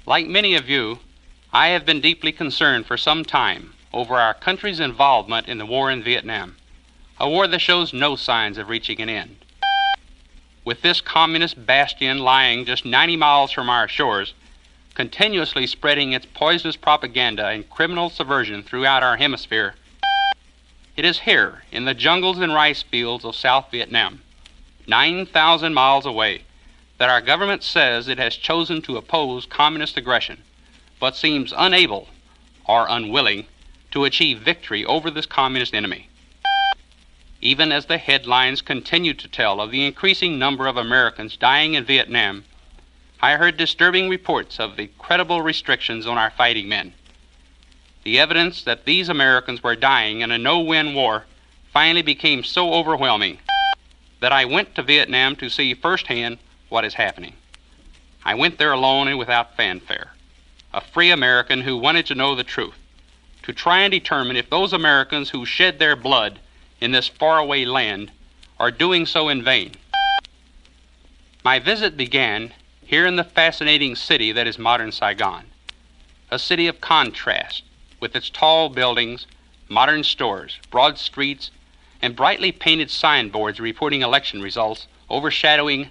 Like many of you, I have been deeply concerned for some time over our country's involvement in the war in Vietnam, a war that shows no signs of reaching an end. With this communist bastion lying just 90 miles from our shores, continuously spreading its poisonous propaganda and criminal subversion throughout our hemisphere, it is here, in the jungles and rice fields of South Vietnam, 9,000 miles away, that our government says it has chosen to oppose communist aggression, but seems unable or unwilling to achieve victory over this communist enemy. Even as the headlines continue to tell of the increasing number of Americans dying in Vietnam, I heard disturbing reports of the credible restrictions on our fighting men. The evidence that these Americans were dying in a no-win war finally became so overwhelming that I went to Vietnam to see firsthand what is happening. I went there alone and without fanfare, a free American who wanted to know the truth, to try and determine if those Americans who shed their blood in this faraway land are doing so in vain. My visit began here in the fascinating city that is modern Saigon, a city of contrast with its tall buildings, modern stores, broad streets, and brightly painted signboards reporting election results overshadowing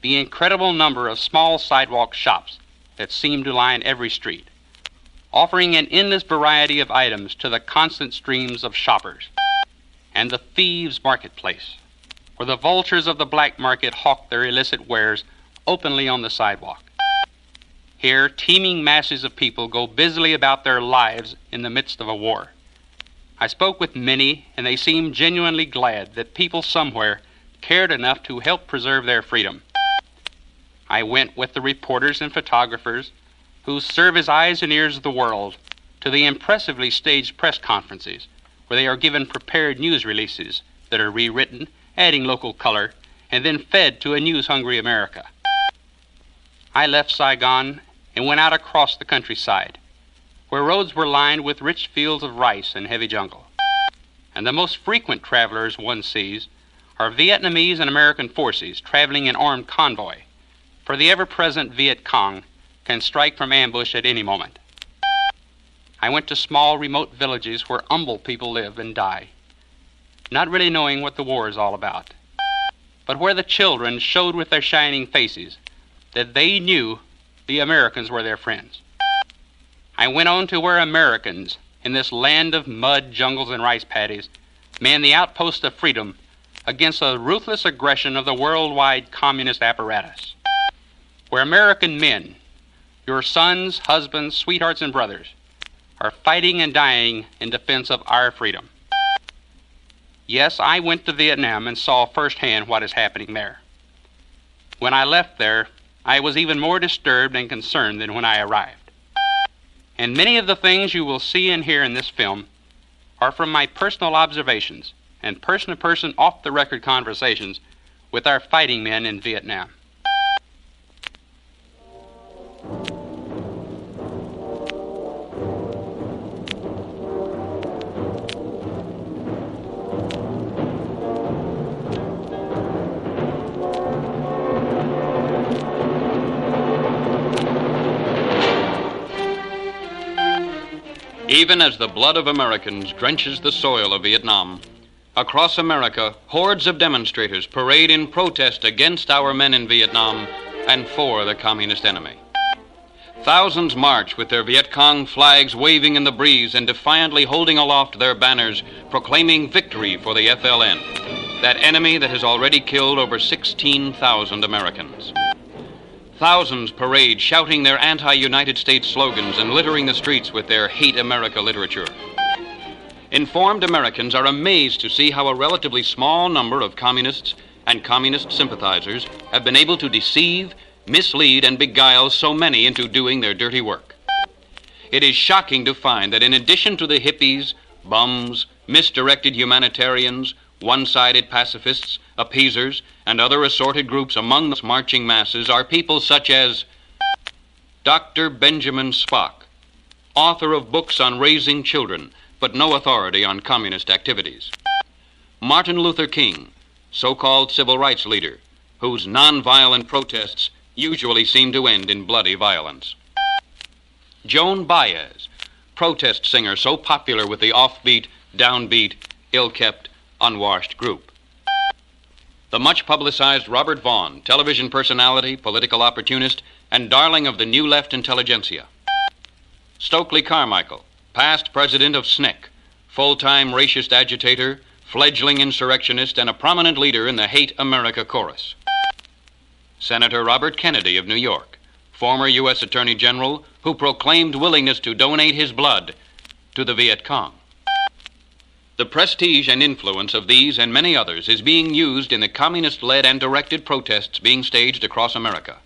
the incredible number of small sidewalk shops that seem to line every street, offering an endless variety of items to the constant streams of shoppers, and the thieves' marketplace, where the vultures of the black market hawk their illicit wares openly on the sidewalk. Here, teeming masses of people go busily about their lives in the midst of a war. I spoke with many, and they seemed genuinely glad that people somewhere cared enough to help preserve their freedom. I went with the reporters and photographers who serve as eyes and ears of the world to the impressively staged press conferences where they are given prepared news releases that are rewritten, adding local color, and then fed to a news-hungry America. I left Saigon and went out across the countryside, where roads were lined with rich fields of rice and heavy jungle. And the most frequent travelers one sees are Vietnamese and American forces traveling in armed convoy, for the ever-present Viet Cong can strike from ambush at any moment. I went to small remote villages where humble people live and die, not really knowing what the war is all about, but where the children showed with their shining faces that they knew the Americans were their friends. I went on to where Americans, in this land of mud, jungles, and rice paddies, man the outpost of freedom against the ruthless aggression of the worldwide communist apparatus. Where American men, your sons, husbands, sweethearts, and brothers, are fighting and dying in defense of our freedom. Yes, I went to Vietnam and saw firsthand what is happening there. When I left there, I was even more disturbed and concerned than when I arrived. And many of the things you will see and hear in this film are from my personal observations and person-to-person off-the-record conversations with our fighting men in Vietnam. Even as the blood of Americans drenches the soil of Vietnam, across America, hordes of demonstrators parade in protest against our men in Vietnam and for the communist enemy. Thousands march with their Viet Cong flags waving in the breeze and defiantly holding aloft their banners, proclaiming victory for the FLN, that enemy that has already killed over 16,000 Americans. Thousands parade shouting their anti-United States slogans and littering the streets with their Hate America literature. Informed Americans are amazed to see how a relatively small number of communists and communist sympathizers have been able to deceive, mislead, and beguile so many into doing their dirty work. It is shocking to find that in addition to the hippies, bums, misdirected humanitarians, one-sided pacifists, appeasers, and other assorted groups among the marching masses are people such as Dr. Benjamin Spock, author of books on raising children, but no authority on communist activities. Martin Luther King, so-called civil rights leader, whose nonviolent protests usually seem to end in bloody violence. Joan Baez, protest singer so popular with the offbeat, downbeat, ill-kept, unwashed group. The much-publicized Robert Vaughn, television personality, political opportunist, and darling of the New Left intelligentsia. Stokely Carmichael, past president of SNCC, full-time racist agitator, fledgling insurrectionist, and a prominent leader in the Hate America chorus. Senator Robert Kennedy of New York, former U.S. Attorney General who proclaimed willingness to donate his blood to the Viet Cong. The prestige and influence of these and many others is being used in the communist-led and directed protests being staged across America.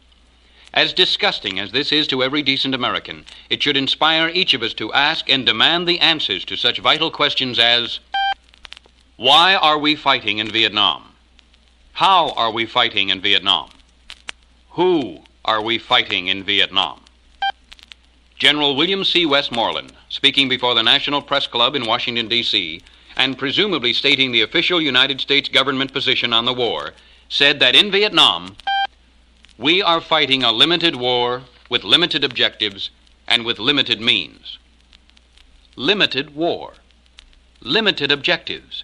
As disgusting as this is to every decent American, it should inspire each of us to ask and demand the answers to such vital questions as, why are we fighting in Vietnam? How are we fighting in Vietnam? Who are we fighting in Vietnam? General William C. Westmoreland, speaking before the National Press Club in Washington, D.C., and presumably stating the official United States government position on the war, said that in Vietnam, we are fighting a limited war with limited objectives and with limited means. Limited war, limited objectives,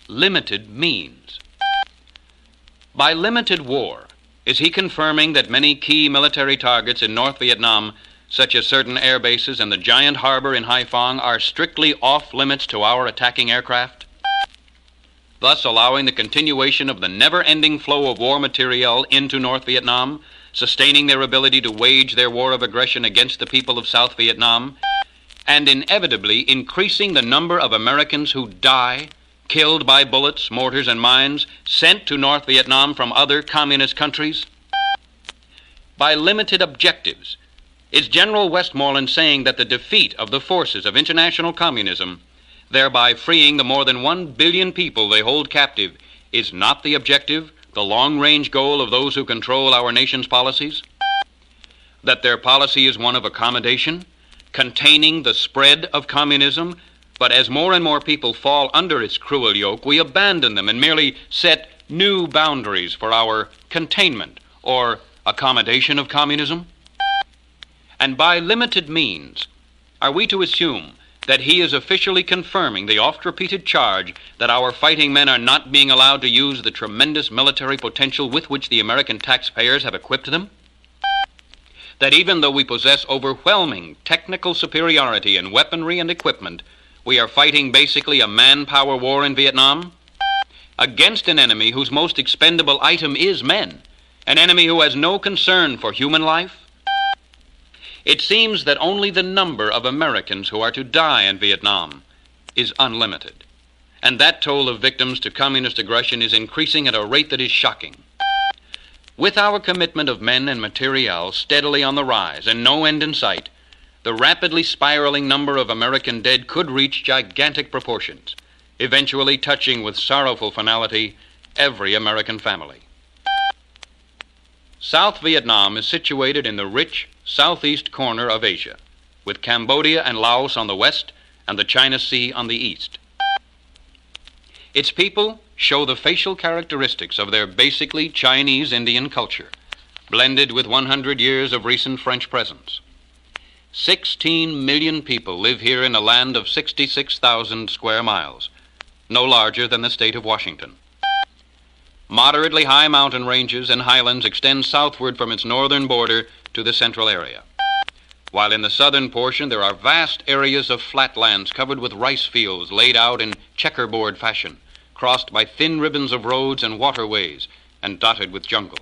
limited means. By limited war, is he confirming that many key military targets in North Vietnam, such as certain air bases and the giant harbor in Haiphong, are strictly off limits to our attacking aircraft, thus allowing the continuation of the never-ending flow of war materiel into North Vietnam, sustaining their ability to wage their war of aggression against the people of South Vietnam, and inevitably increasing the number of Americans who die, killed by bullets, mortars, and mines sent to North Vietnam from other communist countries? By limited objectives, is General Westmoreland saying that the defeat of the forces of international communism, thereby freeing the more than 1 billion people they hold captive, is not the objective, the long-range goal of those who control our nation's policies? That their policy is one of accommodation, containing the spread of communism, but as more and more people fall under its cruel yoke, we abandon them and merely set new boundaries for our containment or accommodation of communism? And by limited means, are we to assume that he is officially confirming the oft-repeated charge that our fighting men are not being allowed to use the tremendous military potential with which the American taxpayers have equipped them? That even though we possess overwhelming technical superiority in weaponry and equipment, we are fighting basically a manpower war in Vietnam? Against an enemy whose most expendable item is men, an enemy who has no concern for human life? It seems that only the number of Americans who are to die in Vietnam is unlimited, and that toll of victims to communist aggression is increasing at a rate that is shocking. With our commitment of men and materiel steadily on the rise and no end in sight, the rapidly spiraling number of American dead could reach gigantic proportions, eventually touching with sorrowful finality every American family. South Vietnam is situated in the rich southeast corner of Asia, with Cambodia and Laos on the west and the China Sea on the east. Its people show the facial characteristics of their basically Chinese Indian culture, blended with 100 years of recent French presence. 16 million people live here in a land of 66,000 square miles, no larger than the state of Washington. Moderately high mountain ranges and highlands extend southward from its northern border to the central area, while in the southern portion there are vast areas of flatlands covered with rice fields laid out in checkerboard fashion, crossed by thin ribbons of roads and waterways, and dotted with jungle.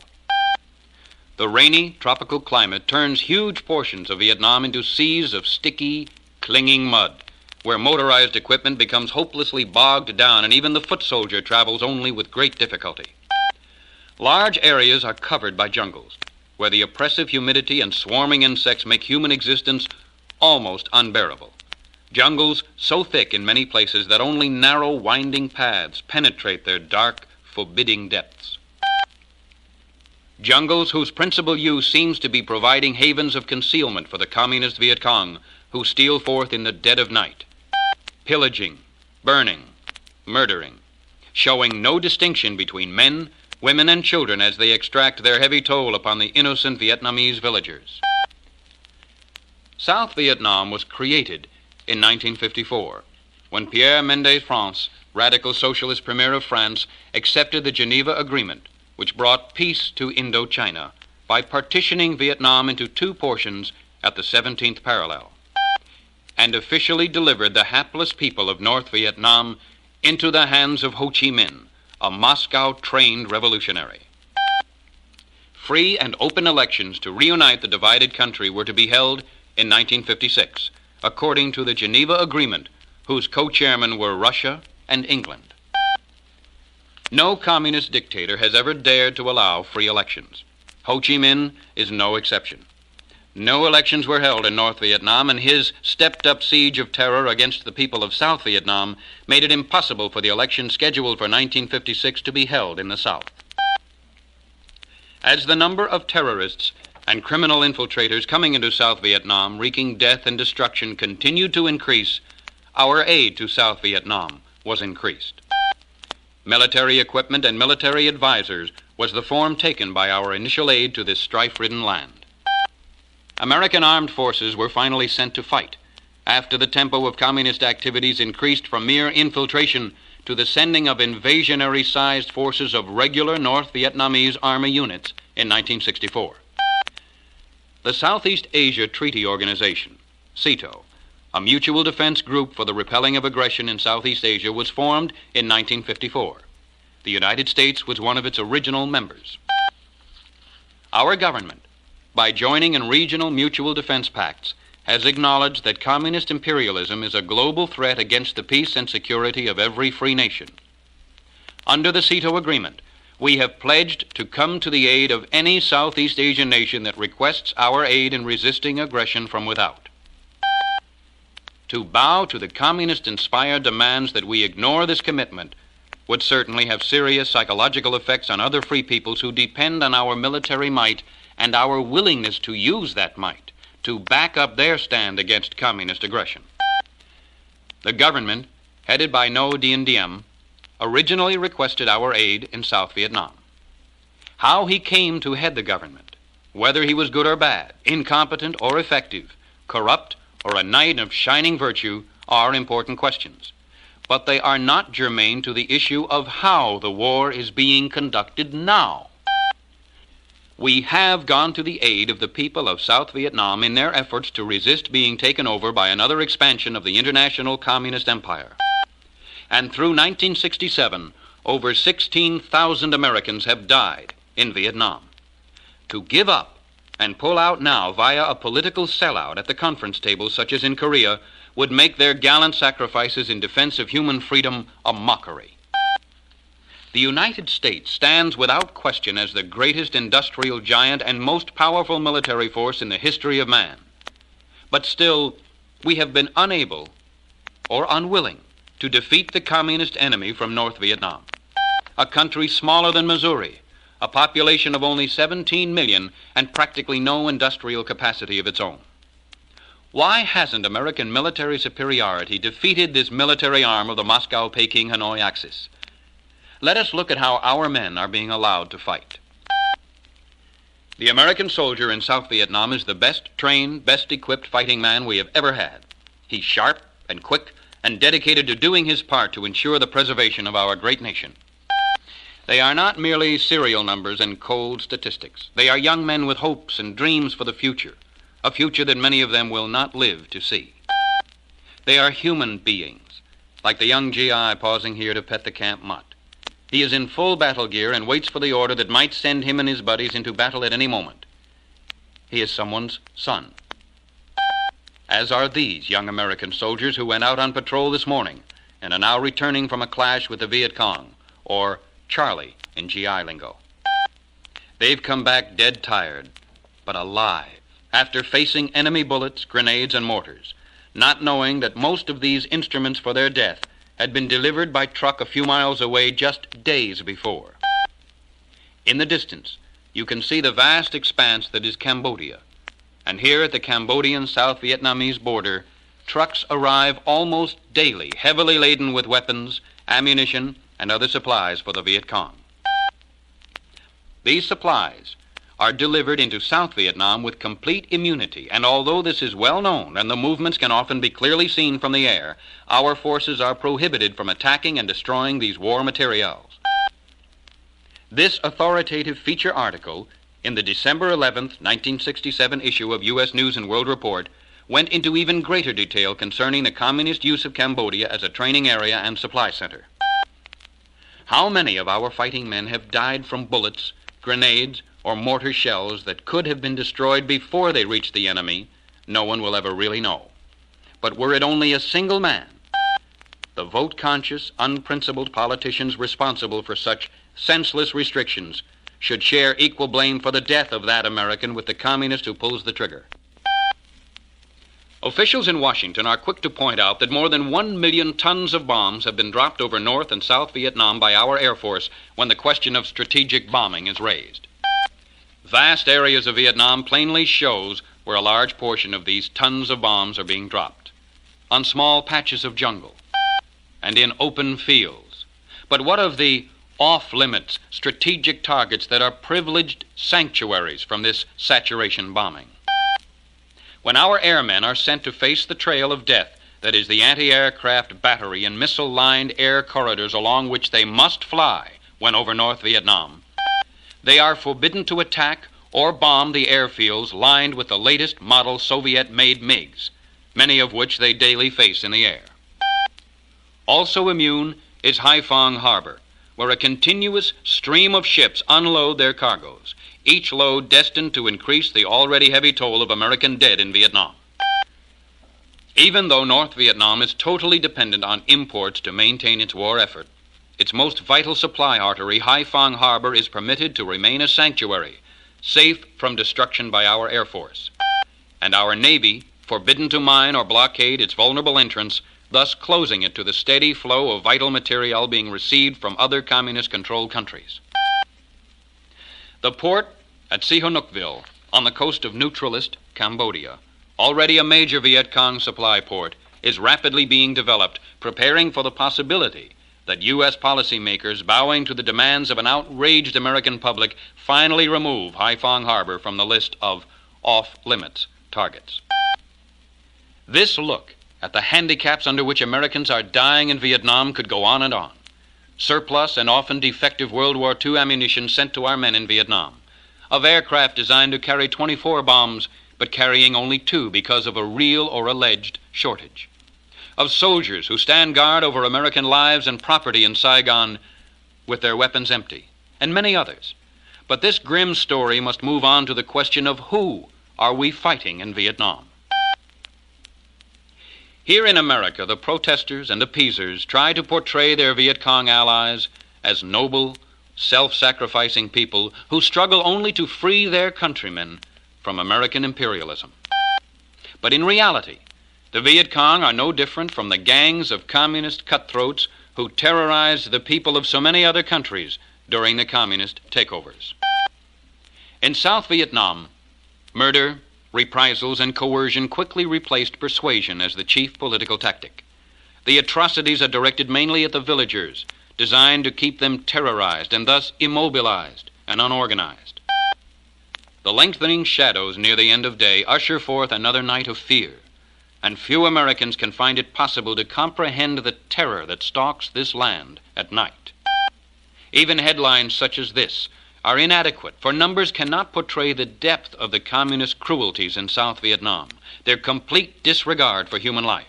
The rainy, tropical climate turns huge portions of Vietnam into seas of sticky, clinging mud, where motorized equipment becomes hopelessly bogged down and even the foot soldier travels only with great difficulty. Large areas are covered by jungles, where the oppressive humidity and swarming insects make human existence almost unbearable. Jungles so thick in many places that only narrow, winding paths penetrate their dark, forbidding depths. Jungles whose principal use seems to be providing havens of concealment for the communist Viet Cong, who steal forth in the dead of night, pillaging, burning, murdering, showing no distinction between men, women, and children as they extract their heavy toll upon the innocent Vietnamese villagers. South Vietnam was created in 1954 when Pierre Mendès France, radical socialist premier of France, accepted the Geneva Agreement, which brought peace to Indochina by partitioning Vietnam into two portions at the 17th parallel, and officially delivered the hapless people of North Vietnam into the hands of Ho Chi Minh, a Moscow-trained revolutionary. Free and open elections to reunite the divided country were to be held in 1956, according to the Geneva Agreement, whose co-chairmen were Russia and England. No communist dictator has ever dared to allow free elections. Ho Chi Minh is no exception. No elections were held in North Vietnam, and his stepped-up siege of terror against the people of South Vietnam made it impossible for the election scheduled for 1956 to be held in the South. As the number of terrorists and criminal infiltrators coming into South Vietnam, wreaking death and destruction, continued to increase, our aid to South Vietnam was increased. Military equipment and military advisors was the form taken by our initial aid to this strife-ridden land. American armed forces were finally sent to fight, after the tempo of communist activities increased from mere infiltration to the sending of invasionary-sized forces of regular North Vietnamese Army units in 1964. The Southeast Asia Treaty Organization, SEATO, a mutual defense group for the repelling of aggression in Southeast Asia, was formed in 1954. The United States was one of its original members. Our government, by joining in regional mutual defense pacts, has acknowledged that communist imperialism is a global threat against the peace and security of every free nation. Under the SEATO agreement, we have pledged to come to the aid of any Southeast Asian nation that requests our aid in resisting aggression from without. To bow to the communist-inspired demands that we ignore this commitment would certainly have serious psychological effects on other free peoples who depend on our military might and our willingness to use that might to back up their stand against communist aggression. The government, headed by Ngo Dien Diem, originally requested our aid in South Vietnam. How he came to head the government, whether he was good or bad, incompetent or effective, corrupt or a knight of shining virtue, are important questions. But they are not germane to the issue of how the war is being conducted now. We have gone to the aid of the people of South Vietnam in their efforts to resist being taken over by another expansion of the international communist empire. And through 1967, over 16,000 Americans have died in Vietnam. To give up and pull out now via a political sellout at the conference table, such as in Korea, would make their gallant sacrifices in defense of human freedom a mockery. The United States stands without question as the greatest industrial giant and most powerful military force in the history of man. But still, we have been unable or unwilling to defeat the communist enemy from North Vietnam, a country smaller than Missouri, a population of only 17 million, and practically no industrial capacity of its own. Why hasn't American military superiority defeated this military arm of the Moscow-Peking-Hanoi axis? Let us look at how our men are being allowed to fight. The American soldier in South Vietnam is the best trained, best equipped fighting man we have ever had. He's sharp and quick and dedicated to doing his part to ensure the preservation of our great nation. They are not merely serial numbers and cold statistics. They are young men with hopes and dreams for the future, a future that many of them will not live to see. They are human beings, like the young GI pausing here to pet the camp mutt. He is in full battle gear and waits for the order that might send him and his buddies into battle at any moment. He is someone's son, as are these young American soldiers who went out on patrol this morning and are now returning from a clash with the Viet Cong, or Charlie in GI lingo. They've come back dead tired, but alive, after facing enemy bullets, grenades, and mortars, not knowing that most of these instruments for their death had been delivered by truck a few miles away just days before. In the distance, you can see the vast expanse that is Cambodia, and here at the Cambodian-South Vietnamese border, trucks arrive almost daily, heavily laden with weapons, ammunition, and other supplies for the Viet Cong. These supplies are delivered into South Vietnam with complete immunity, and although this is well known and the movements can often be clearly seen from the air, our forces are prohibited from attacking and destroying these war materials. This authoritative feature article in the December 11th, 1967 issue of U.S. News and World Report went into even greater detail concerning the communist use of Cambodia as a training area and supply center. How many of our fighting men have died from bullets, grenades, or mortar shells that could have been destroyed before they reached the enemy, no one will ever really know. But were it only a single man, the vote-conscious, unprincipled politicians responsible for such senseless restrictions should share equal blame for the death of that American with the communist who pulls the trigger. Officials in Washington are quick to point out that more than 1 million tons of bombs have been dropped over North and South Vietnam by our Air Force when the question of strategic bombing is raised. Vast areas of Vietnam plainly shows where a large portion of these tons of bombs are being dropped, on small patches of jungle and in open fields. But what of the off-limits strategic targets that are privileged sanctuaries from this saturation bombing? When our airmen are sent to face the trail of death that is the anti-aircraft battery and missile-lined air corridors along which they must fly when over North Vietnam, they are forbidden to attack or bomb the airfields lined with the latest model Soviet-made MiGs, many of which they daily face in the air. Also immune is Haiphong Harbor, where a continuous stream of ships unload their cargoes, each load destined to increase the already heavy toll of American dead in Vietnam. Even though North Vietnam is totally dependent on imports to maintain its war effort, its most vital supply artery, Haiphong Harbor, is permitted to remain a sanctuary, safe from destruction by our Air Force, and our Navy forbidden to mine or blockade its vulnerable entrance, thus closing it to the steady flow of vital material being received from other communist-controlled countries. The port at Sihanoukville, on the coast of neutralist Cambodia, already a major Viet Cong supply port, is rapidly being developed, preparing for the possibility that U.S. policymakers, bowing to the demands of an outraged American public, finally remove Haiphong Harbor from the list of off-limits targets. This look at the handicaps under which Americans are dying in Vietnam could go on and on. Surplus and often defective World War II ammunition sent to our men in Vietnam, of aircraft designed to carry 24 bombs but carrying only 2 because of a real or alleged shortage, of soldiers who stand guard over American lives and property in Saigon with their weapons empty, and many others. But this grim story must move on to the question of who are we fighting in Vietnam. Here in America, the protesters and appeasers try to portray their Viet Cong allies as noble, self-sacrificing people who struggle only to free their countrymen from American imperialism. But in reality, the Viet Cong are no different from the gangs of communist cutthroats who terrorized the people of so many other countries during the communist takeovers. In South Vietnam, murder, reprisals, and coercion quickly replaced persuasion as the chief political tactic. The atrocities are directed mainly at the villagers, designed to keep them terrorized and thus immobilized and unorganized. The lengthening shadows near the end of day usher forth another night of fear, and few Americans can find it possible to comprehend the terror that stalks this land at night. Even headlines such as this are inadequate, for numbers cannot portray the depth of the communist cruelties in South Vietnam, their complete disregard for human life.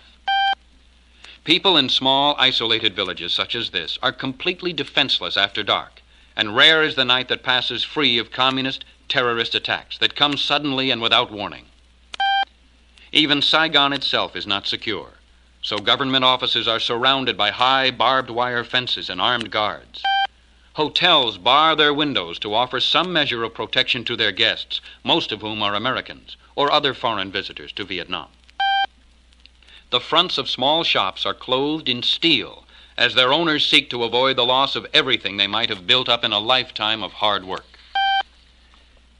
People in small, isolated villages such as this are completely defenseless after dark, and rare is the night that passes free of communist terrorist attacks that come suddenly and without warning. Even Saigon itself is not secure, so government offices are surrounded by high barbed wire fences and armed guards. Hotels bar their windows to offer some measure of protection to their guests, most of whom are Americans or other foreign visitors to Vietnam. The fronts of small shops are clothed in steel as their owners seek to avoid the loss of everything they might have built up in a lifetime of hard work.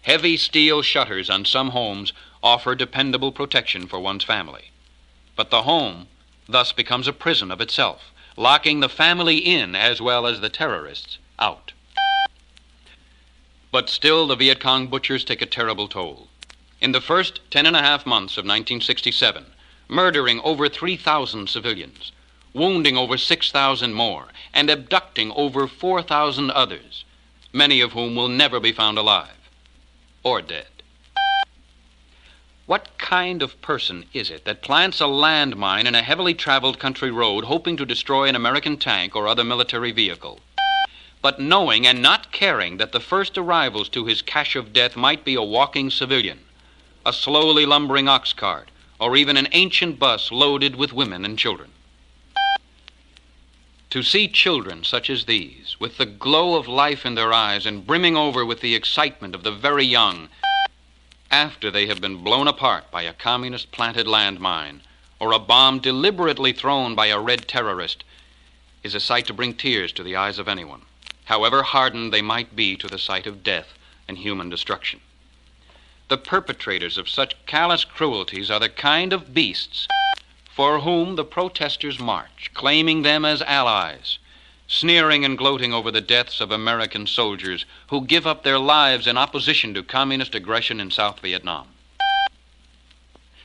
Heavy steel shutters on some homes offer dependable protection for one's family. But the home thus becomes a prison of itself, locking the family in as well as the terrorists out. But still, the Viet Cong butchers take a terrible toll. In the first 10.5 months of 1967, murdering over 3,000 civilians, wounding over 6,000 more, and abducting over 4,000 others, many of whom will never be found alive or dead. What kind of person is it that plants a landmine in a heavily traveled country road hoping to destroy an American tank or other military vehicle, but knowing and not caring that the first arrivals to his cache of death might be a walking civilian, a slowly lumbering ox cart, or even an ancient bus loaded with women and children? To see children such as these, with the glow of life in their eyes and brimming over with the excitement of the very young, after they have been blown apart by a communist-planted landmine or a bomb deliberately thrown by a red terrorist, is a sight to bring tears to the eyes of anyone, however hardened they might be to the sight of death and human destruction. The perpetrators of such callous cruelties are the kind of beasts for whom the protesters march, claiming them as allies, sneering and gloating over the deaths of American soldiers who give up their lives in opposition to communist aggression in South Vietnam.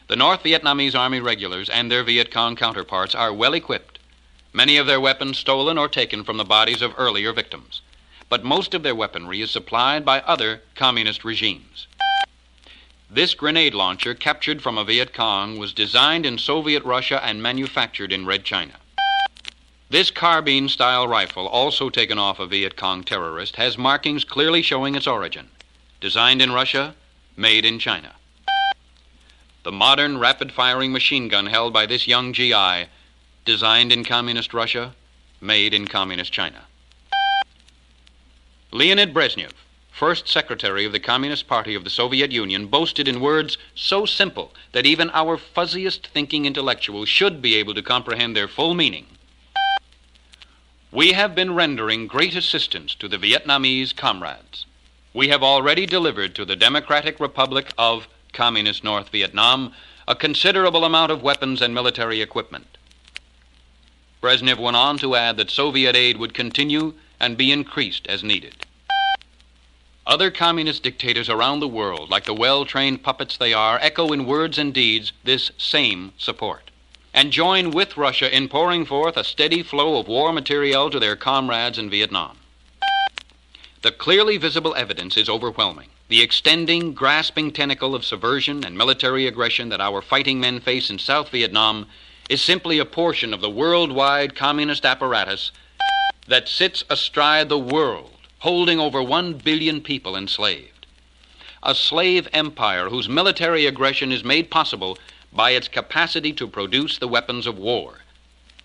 The North Vietnamese Army regulars and their Viet Cong counterparts are well equipped, many of their weapons stolen or taken from the bodies of earlier victims, but most of their weaponry is supplied by other communist regimes. This grenade launcher, captured from a Viet Cong, was designed in Soviet Russia and manufactured in Red China. This carbine-style rifle, also taken off a Viet Cong terrorist, has markings clearly showing its origin. Designed in Russia, made in China. The modern rapid-firing machine gun held by this young GI, designed in Communist Russia, made in Communist China. Leonid Brezhnev, first secretary of the Communist Party of the Soviet Union, boasted in words so simple that even our fuzziest thinking intellectuals should be able to comprehend their full meaning. We have been rendering great assistance to the Vietnamese comrades. We have already delivered to the Democratic Republic of Communist North Vietnam a considerable amount of weapons and military equipment. Brezhnev went on to add that Soviet aid would continue and be increased as needed. Other communist dictators around the world, like the well-trained puppets they are, echo in words and deeds this same support, and join with Russia in pouring forth a steady flow of war materiel to their comrades in Vietnam. The clearly visible evidence is overwhelming. The extending, grasping tentacle of subversion and military aggression that our fighting men face in South Vietnam is simply a portion of the worldwide communist apparatus that sits astride the world, holding over 1 billion people enslaved. A slave empire whose military aggression is made possible by its capacity to produce the weapons of war.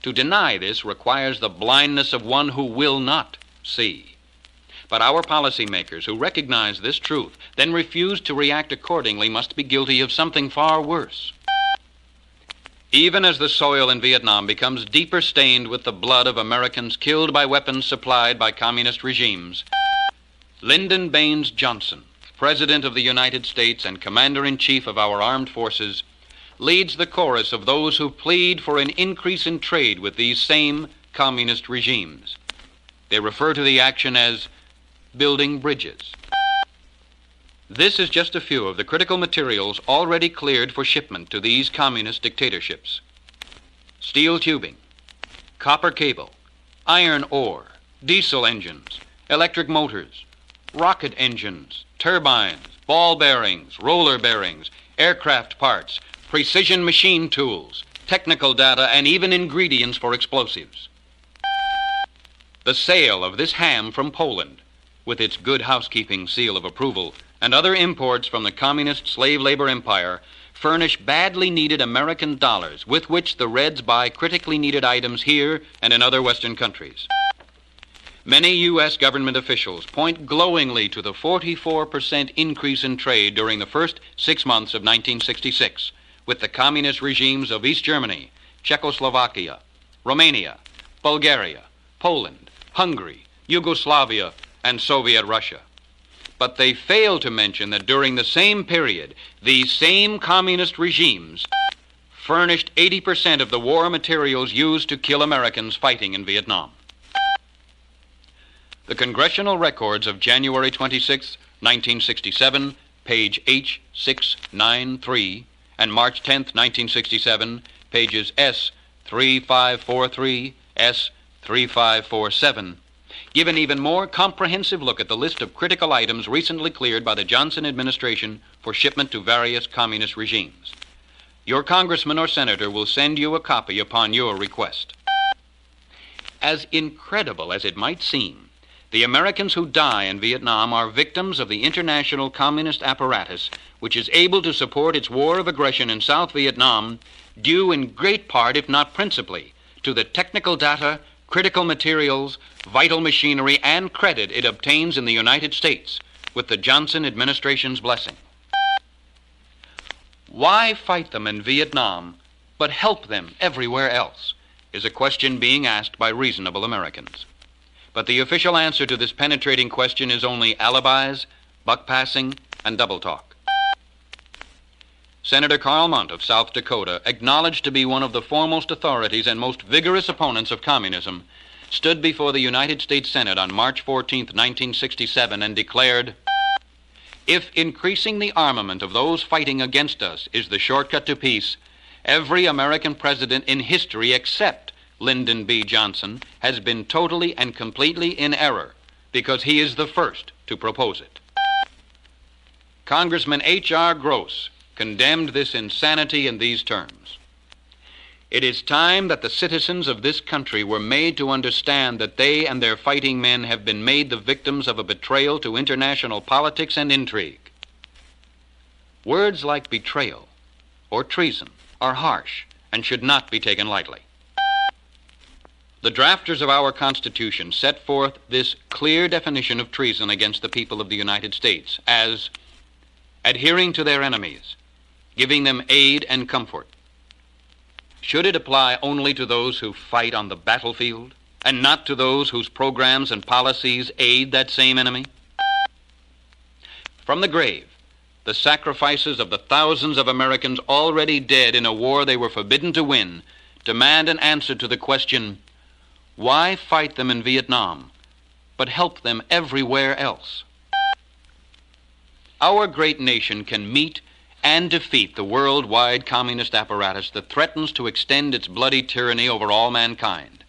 To deny this requires the blindness of one who will not see. But our policymakers who recognize this truth, then refuse to react accordingly, must be guilty of something far worse. Even as the soil in Vietnam becomes deeper stained with the blood of Americans killed by weapons supplied by communist regimes, Lyndon Baines Johnson, President of the United States and Commander-in-Chief of our armed forces, leads the chorus of those who plead for an increase in trade with these same communist regimes. They refer to the action as building bridges. This is just a few of the critical materials already cleared for shipment to these communist dictatorships. Steel tubing, copper cable, iron ore, diesel engines, electric motors, rocket engines, turbines, ball bearings, roller bearings, aircraft parts, precision machine tools, technical data, and even ingredients for explosives. The sale of this ham from Poland, with its good housekeeping seal of approval, and other imports from the communist slave labor empire furnish badly needed American dollars with which the Reds buy critically needed items here and in other Western countries. Many U.S. government officials point glowingly to the 44% increase in trade during the first 6 months of 1966 with the communist regimes of East Germany, Czechoslovakia, Romania, Bulgaria, Poland, Hungary, Yugoslavia, and Soviet Russia. But they fail to mention that during the same period, these same communist regimes furnished 80% of the war materials used to kill Americans fighting in Vietnam. The congressional records of January 26, 1967, page H693, and March 10, 1967, pages S3543, S3547, give an even more comprehensive look at the list of critical items recently cleared by the Johnson administration for shipment to various communist regimes. Your congressman or senator will send you a copy upon your request. As incredible as it might seem, the Americans who die in Vietnam are victims of the international communist apparatus, which is able to support its war of aggression in South Vietnam, due in great part, if not principally, to the technical data, critical materials, vital machinery, and credit it obtains in the United States with the Johnson administration's blessing. Why fight them in Vietnam but help them everywhere else is a question being asked by reasonable Americans. But the official answer to this penetrating question is only alibis, buck-passing, and double talk. Senator Carl Munt of South Dakota, acknowledged to be one of the foremost authorities and most vigorous opponents of communism, stood before the United States Senate on March 14, 1967, and declared, "If increasing the armament of those fighting against us is the shortcut to peace, every American president in history except Lyndon B. Johnson has been totally and completely in error because he is the first to propose it." Congressman H.R. Gross condemned this insanity in these terms: "It is time that the citizens of this country were made to understand that they and their fighting men have been made the victims of a betrayal to international politics and intrigue." Words like betrayal or treason are harsh and should not be taken lightly. The drafters of our Constitution set forth this clear definition of treason against the people of the United States as adhering to their enemies, giving them aid and comfort. Should it apply only to those who fight on the battlefield and not to those whose programs and policies aid that same enemy? From the grave, the sacrifices of the thousands of Americans already dead in a war they were forbidden to win demand an answer to the question, why fight them in Vietnam, but help them everywhere else? Our great nation can meet and defeat the worldwide communist apparatus that threatens to extend its bloody tyranny over all mankind.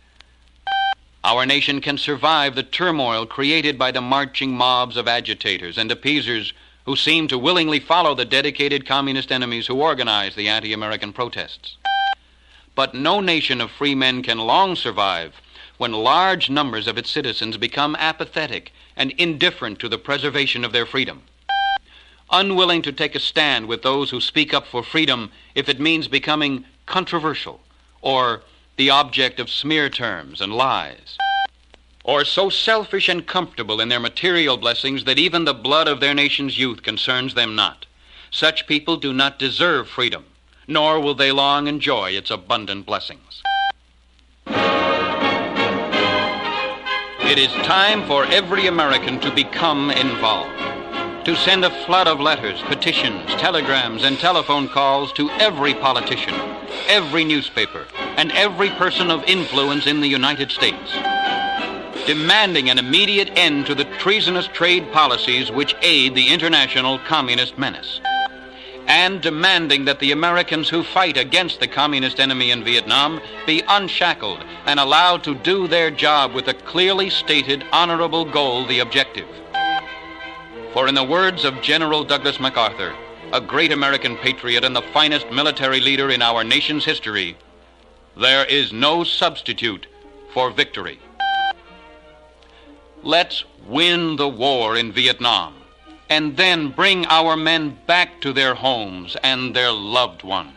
Our nation can survive the turmoil created by the marching mobs of agitators and appeasers who seem to willingly follow the dedicated communist enemies who organize the anti-American protests. But no nation of free men can long survive when large numbers of its citizens become apathetic and indifferent to the preservation of their freedom, unwilling to take a stand with those who speak up for freedom if it means becoming controversial or the object of smear terms and lies, or so selfish and comfortable in their material blessings that even the blood of their nation's youth concerns them not. Such people do not deserve freedom, nor will they long enjoy its abundant blessings. It is time for every American to become involved, to send a flood of letters, petitions, telegrams, and telephone calls to every politician, every newspaper, and every person of influence in the United States, demanding an immediate end to the treasonous trade policies which aid the international communist menace, and demanding that the Americans who fight against the communist enemy in Vietnam be unshackled and allowed to do their job with a clearly stated honorable goal, the objective. For in the words of General Douglas MacArthur, a great American patriot and the finest military leader in our nation's history, there is no substitute for victory. Let's win the war in Vietnam, and then bring our men back to their homes and their loved ones.